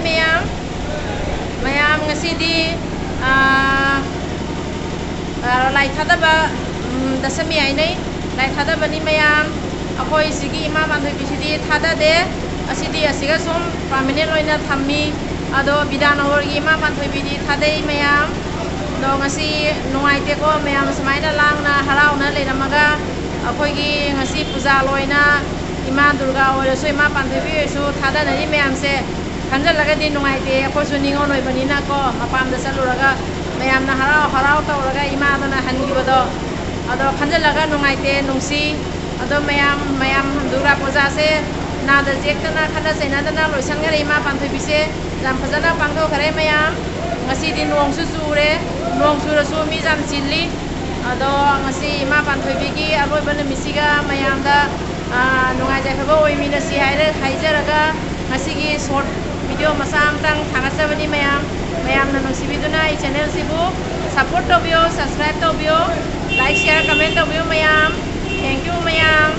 mayam mayam ngasidi lai thadaba dasami ainai lai thadaba ni mayam akoi sigi ima banthoi bisidi thada de asidi asiga sum permanent loina thammi ado bidanawar gi ima banthoi bidi thadei mayam do ngasi nungai te ko mayam samaina langna harauna leiramaga akoi gi ngasi puja loina ima durga oisu ima banthoi bi oisu thada nani mayam se kanjal laga di nungai te akoi su ningo noi banina ko mapam da saluraga mayam na harau tawraga ima dona hangi bodo ado kanjal laga nungai te nungsi ado mayam durga puja se na da jektana khana sena dana loisangare ima banthoi bi se jam phajana pangdo khare mayam ngasi di nong su sure nong sura su mi jam chilli ado ngasi ima banthoi bi gi aroi bana misiga mayam da nungai ja khabo oi mina si haire haijaraga ngasi gi short video masam tang thangasabani mayam na nungsibiduna I channel sibu support to bio subscribe to bio like share comment to bio mayam thank you mayam